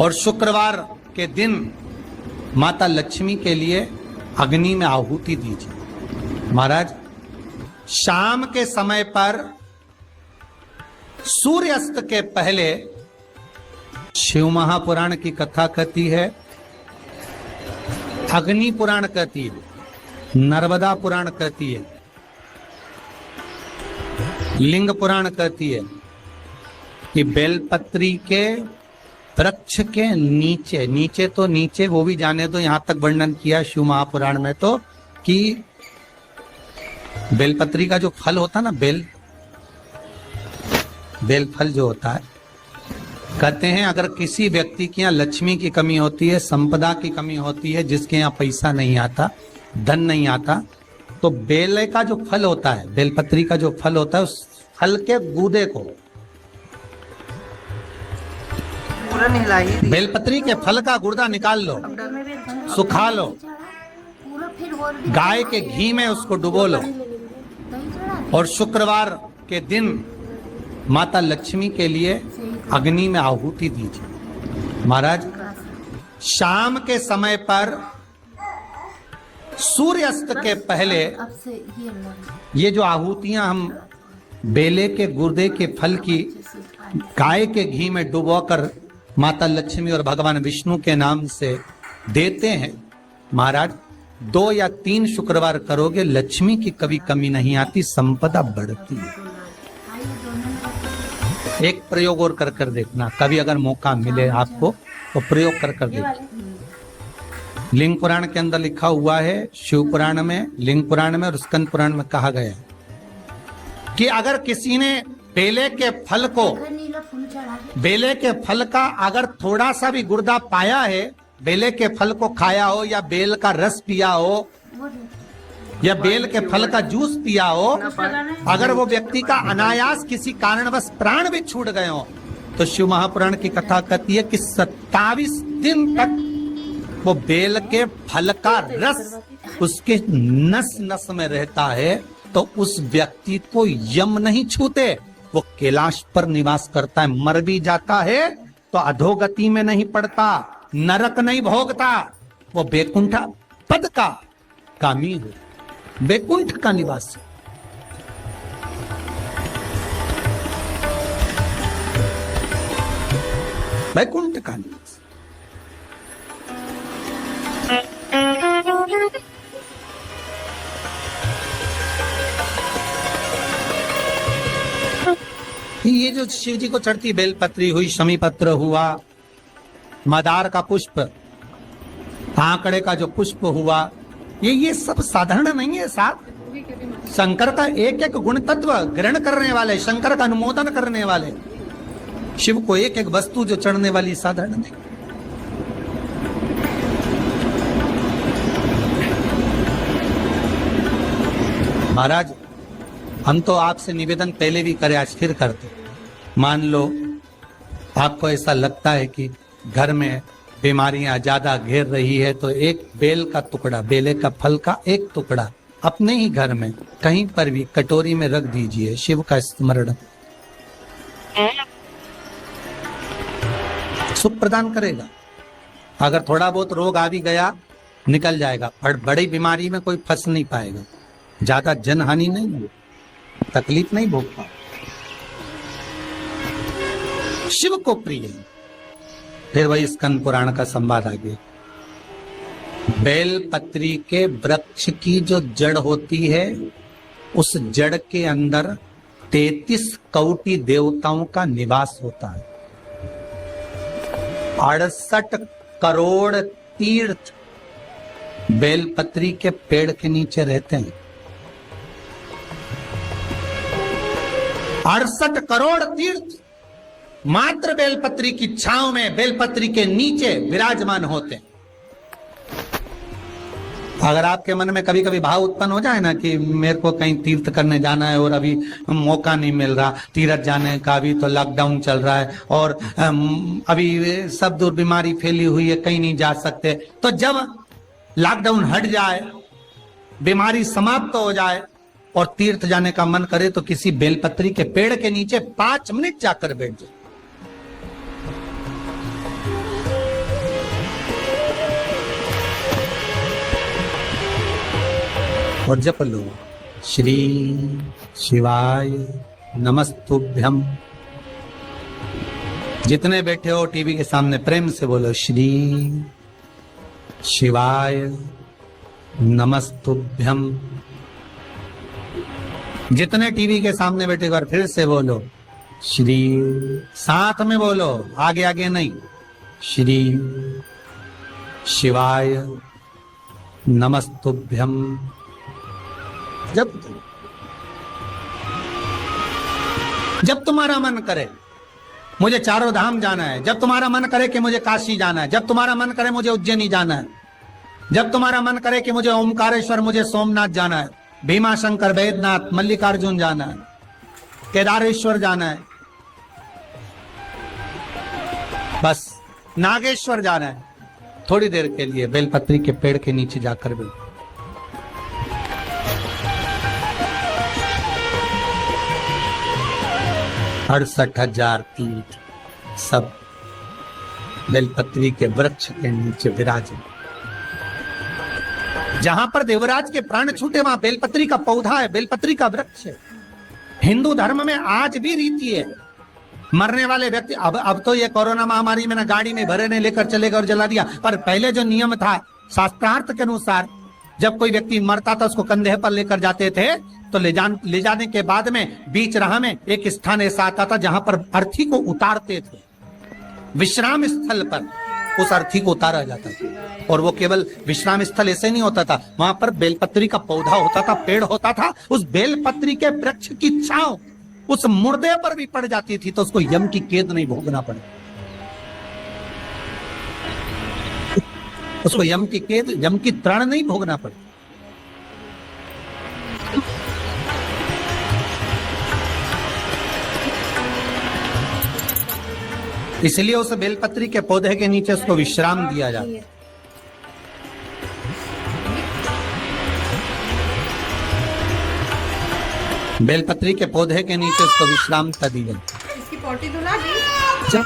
और शुक्रवार के दिन माता लक्ष्मी के लिए अग्नि में आहुति दीजिए। महाराज, शाम के समय पर सूर्यास्त के पहले शिव महापुराण की कथा कहती है, अग्नि पुराण कहती है, नर्मदा पुराण कहती है, लिंग पुराण कहती है कि बेलपत्री के वृक्ष के नीचे, नीचे तो नीचे वो भी जाने दो, यहां तक वर्णन किया शिव महापुराण में तो कि बेलपत्री का जो फल होता है ना, बेल फल जो होता है, कहते हैं अगर किसी व्यक्ति के यहाँ लक्ष्मी की कमी होती है, संपदा की कमी होती है, जिसके यहाँ पैसा नहीं आता, धन नहीं आता, तो बेल का जो फल होता है, बेलपत्री का जो फल होता है, उस फल के गूदे को, बेलपत्री के फल का गुर्दा निकाल लो, सुखा लो, गाय के घी में उसको डुबो लो और शुक्रवार के दिन माता लक्ष्मी के लिए अग्नि में आहुति दीजिए। महाराज, शाम के समय पर सूर्यास्त के पहले ये जो आहुतियां हम बेले के गुर्दे के फल की गाय के घी में डुबोकर माता लक्ष्मी और भगवान विष्णु के नाम से देते हैं, महाराज 2 या 3 शुक्रवार करोगे, लक्ष्मी की कभी कमी नहीं आती, संपदा बढ़ती है। एक प्रयोग और कर देखना, कभी अगर मौका मिले आपको तो प्रयोग कर देखना। लिंग पुराण के अंदर लिखा हुआ है, शिव पुराण में, लिंग पुराण में और स्कंद पुराण में कहा गया है कि अगर किसी ने बेले के फल को, बेले के फल का अगर थोड़ा सा भी गुर्दा पाया है, बेले के फल को खाया हो या बेल का रस पिया हो या बेल के फल का जूस पिया हो, अगर वो व्यक्ति का अनायास किसी कारणवश प्राण भी छूट गए हो, तो शिव महापुराण की कथा कहती है कि 27 दिन तक वो बेल के फल का रस उसके नस नस में रहता है, तो उस व्यक्ति को यम नहीं छूते, वो कैलाश पर निवास करता है। मर भी जाता है तो अधोगति में नहीं पड़ता, नरक नहीं भोगता, वो बैकुंठ पद का कामी हो, बैकुंठ का निवासी। बैकुंठ का निवासी। ये जो शिव जी को चढ़ती बेलपत्री हुई, शमी पत्र हुआ, मदार का पुष्प, आंकड़े का जो पुष्प हुआ, ये सब साधारण नहीं है। साथ शंकर का एक एक गुण तत्व ग्रहण करने वाले, शंकर का अनुमोदन करने वाले, शिव को एक एक वस्तु जो चढ़ने वाली साधारण नहीं। महाराज, हम तो आपसे निवेदन पहले भी करे, आज फिर करते। मान लो आपको ऐसा लगता है कि घर में बीमारियां ज्यादा घेर रही है, तो एक बेल का टुकड़ा, बेले का फल का एक टुकड़ा अपने ही घर में कहीं पर भी कटोरी में रख दीजिए, शिव का स्मरण, सुख प्रदान करेगा। अगर थोड़ा बहुत रोग आ भी गया निकल जाएगा, और बड़ी बीमारी में कोई फंस नहीं पाएगा, ज्यादा जनहानि नहीं होगी, तकलीफ नहीं भोग पाए। शिव को प्रिय। फिर वही स्कंद पुराण का संवाद आगे, बेल पत्री के वृक्ष की जो जड़ होती है, उस जड़ के अंदर 33 कोटि देवताओं का निवास होता है। 68 करोड़ तीर्थ बेलपत्री के पेड़ के नीचे रहते हैं। 68 करोड़ तीर्थ मात्र बेलपत्री की छांव में, बेलपत्री के नीचे विराजमान होते हैं। अगर आपके मन में कभी कभी भाव उत्पन्न हो जाए ना कि मेरे को कहीं तीर्थ करने जाना है और अभी मौका नहीं मिल रहा, तीर्थ जाने का, अभी तो लॉकडाउन चल रहा है और अभी सब दूर बीमारी फैली हुई है, कहीं नहीं जा सकते, तो जब लॉकडाउन हट जाए, बीमारी समाप्त हो जाए और तीर्थ जाने का मन करे, तो किसी बेलपत्री के पेड़ के नीचे 5 मिनट जाकर बैठ जाए। और जप लो, श्री शिवाय नमस्तुभ्यम। जितने बैठे हो टीवी के सामने प्रेम से बोलो, श्री शिवाय नमस्तुभ्यम। जितने टीवी के सामने बैठे, बार फिर से बोलो, श्री, साथ में बोलो, आगे आगे नहीं, श्री शिवाय नमस्तुभ्यम। जब तुम्हारा मन करे मुझे चारों धाम जाना है, जब तुम्हारा मन करे कि मुझे काशी जाना है, जब तुम्हारा मन करे मुझे उज्जैनी जाना है, जब तुम्हारा मन करे कि मुझे ओमकारेश्वर, मुझे सोमनाथ जाना है, भीमा शंकर, बैद्यनाथ, मल्लिकार्जुन जाना है, केदारेश्वर जाना है, बस नागेश्वर जाना है, थोड़ी देर के लिए बेलपत्री के पेड़ के नीचे जाकर भी 68,000 तीर्थ सब बेलपत्री के वृक्ष के नीचे विराजे। जहां पर देवराज के प्राण छूटे वहां बेलपत्री का पौधा है, बेलपत्री का वृक्ष है। हिंदू धर्म में आज भी रीति है, मरने वाले व्यक्ति, अब तो ये कोरोना महामारी में ना गाड़ी में भरे ने लेकर चले गए और जला दिया, पर पहले जो नियम था शास्त्रार्थ के अनुसार, जब कोई व्यक्ति मरता था उसको कंधे पर लेकर जाते थे, तो ले जाने के बाद में बीच राह में एक स्थान ऐसा आता था जहां पर अर्थी को उतारते थे। विश्राम स्थल पर उस अर्थी को उतारा जाता था, और वो केवल विश्राम स्थल ऐसे नहीं होता था, वहां पर बेलपत्री का पौधा होता था, पेड़ होता था। उस बेलपत्री के वृक्ष की छांव उस मुर्दे पर भी पड़ जाती थी, तो उसको यम की कैद नहीं भोगना पड़े, उसको यम की कैद, यम की तृण नहीं भोगना पड़े। इसलिए उस बेलपत्री के पौधे के नीचे उसको विश्राम दिया जाता है। बेलपत्री के पौधे के नीचे उसको विश्राम का दिया। इसकी पोटी धुला दी।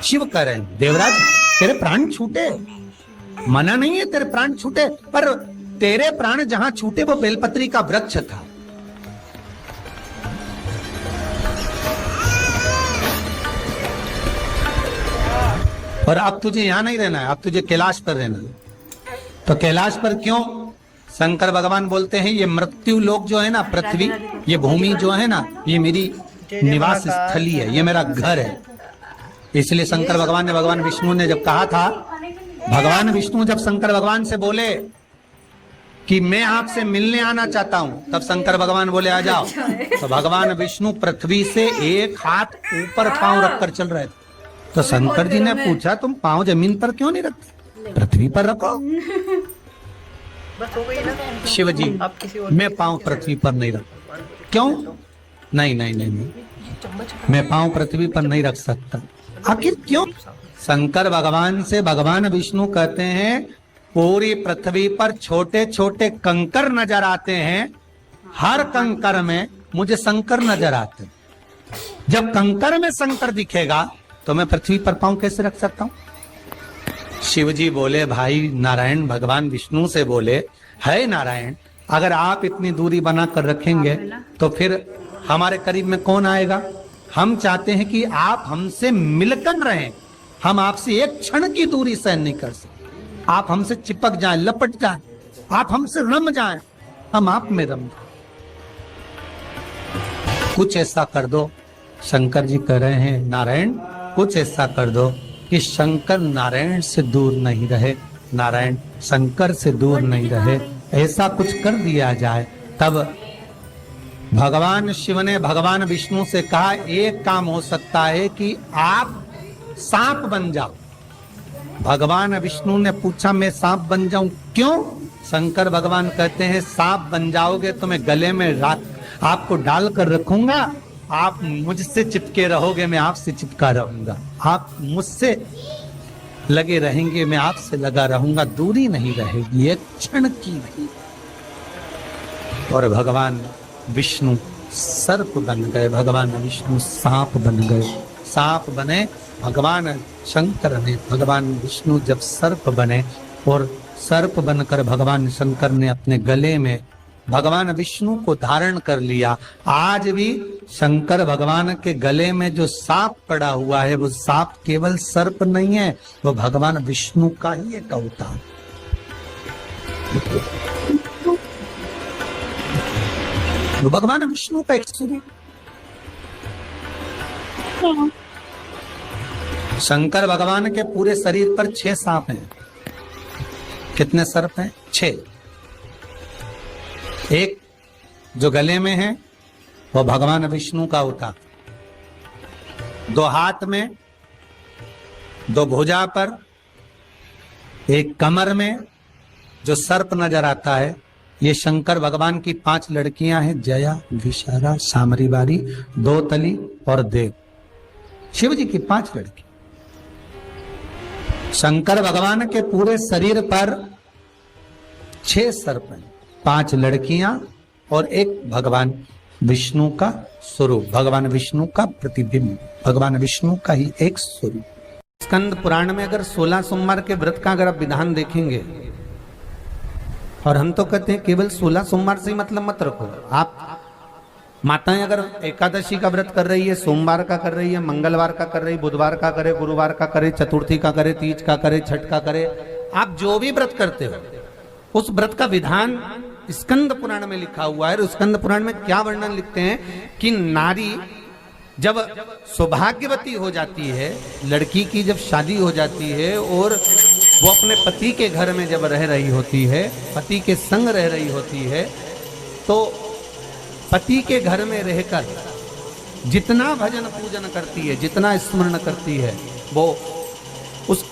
शिव कह रहे हैं, देवराज तेरे प्राण छूटे, मना नहीं है तेरे प्राण छूटे, पर तेरे प्राण जहां छूटे वो बेलपत्री का वृक्ष था। और अब तुझे यहां नहीं रहना है, अब तुझे कैलाश पर रहना है। तो कैलाश पर क्यों? शंकर भगवान बोलते हैं ये मृत्यु लोक जो है ना, पृथ्वी, ये भूमि जो है ना, ये मेरी निवास स्थली है, ये मेरा घर है। इसलिए शंकर भगवान ने, भगवान विष्णु ने जब कहा था, भगवान विष्णु जब शंकर भगवान से बोले कि मैं आपसे मिलने आना चाहता हूं, तब शंकर भगवान बोले आ जाओ। तो भगवान विष्णु पृथ्वी से एक हाथ ऊपर पांव रखकर चल रहे थे। तो शंकर जी ने पूछा तुम पांव जमीन पर क्यों नहीं रखते, पृथ्वी पर रखो। शिव जी मैं पांव पृथ्वी पर नहीं रख, क्यों? नहीं नहीं नहीं नहीं, मैं पांव पृथ्वी पर नहीं रख सकता। आखिर क्यों? शंकर भगवान से भगवान विष्णु कहते हैं पूरी पृथ्वी पर छोटे छोटे कंकर नजर आते हैं, हर कंकर में मुझे शंकर नजर आते हैं। जब कंकर में शंकर दिखेगा तो मैं पृथ्वी पर पांव कैसे रख सकता हूं? शिव जी बोले, भाई नारायण भगवान विष्णु से बोले, है नारायण, अगर आप इतनी दूरी बनाकर रखेंगे तो फिर हमारे करीब में कौन आएगा? हम चाहते हैं कि आप हमसे मिलकर रहें, हम आपसे एक क्षण की दूरी सहन नहीं कर सकते। आप हमसे चिपक जाएं, लपट जाएं, आप हमसे रम जाएं, हम आप में रम जाएं। कुछ ऐसा कर दो, शंकर जी कह रहे हैं नारायण कुछ ऐसा कर दो कि शंकर नारायण से दूर नहीं रहे, नारायण शंकर से दूर नहीं रहे, ऐसा कुछ कर दिया जाए। तब भगवान शिव ने भगवान विष्णु से कहा एक काम हो सकता है कि आप सांप बन जाओ। भगवान विष्णु ने पूछा मैं सांप बन जाऊं क्यों? शंकर भगवान कहते हैं सांप बन जाओगे तो मैं गले में आपको डाल कर रखूंगा, आप मुझसे चिपके रहोगे, मैं आपसे चिपका रहूंगा, आप मुझसे लगे रहेंगे, मैं आपसे लगा रहूंगा, दूरी नहीं रहेगी, एक क्षण की नहीं। और भगवान विष्णु सर्प बन गए, भगवान विष्णु सांप बन गए, सांप बने भगवान शंकर ने। भगवान विष्णु जब सर्प बने और सर्प बनकर भगवान शंकर ने अपने गले में भगवान विष्णु को धारण कर लिया। आज भी शंकर भगवान के गले में जो सांप पड़ा हुआ है, वो सांप केवल सर्प नहीं है, वो भगवान विष्णु का ही एक अवतार। वो भगवान विष्णु का एक स्वरूप। शंकर भगवान के पूरे शरीर पर 6 सांप हैं। कितने सर्प हैं? 6। एक जो गले में है वो भगवान विष्णु का होता, 2 हाथ में, 2 भुजा पर, एक कमर में जो सर्प नजर आता है, ये शंकर भगवान की 5 लड़कियां हैं, जया, विशारा, सामरीबारी, दोतली और देव। शिव जी की 5 लड़की। शंकर भगवान के पूरे शरीर पर 6 सर्प हैं, 5 लड़कियां और एक भगवान विष्णु का स्वरूप, भगवान विष्णु का प्रतिबिंब, भगवान विष्णु का ही एक स्वरूप। स्कंद पुराण में अगर 16 सोमवार के व्रत का अगर आप विधान देखेंगे, और हम तो कहते हैं केवल 16 सोमवार से ही मतलब मत रखो। आप माताएं अगर एकादशी का व्रत कर रही है, सोमवार का कर रही है, मंगलवार का कर रही है, बुधवार का करे, गुरुवार का करे, चतुर्थी का करे, तीज का करे, छठ का करे, आप जो भी व्रत करते हो उस व्रत का विधान स्कंद पुराण में लिखा हुआ है। और स्कंद पुराण में क्या वर्णन लिखते हैं कि नारी जब सौभाग्यवती हो जाती है, लड़की की जब शादी हो जाती है और वो अपने पति के घर में जब रह रही होती है, पति के संग रह रही होती है, तो पति के घर में रहकर जितना भजन पूजन करती है, जितना स्मरण करती है, वो उस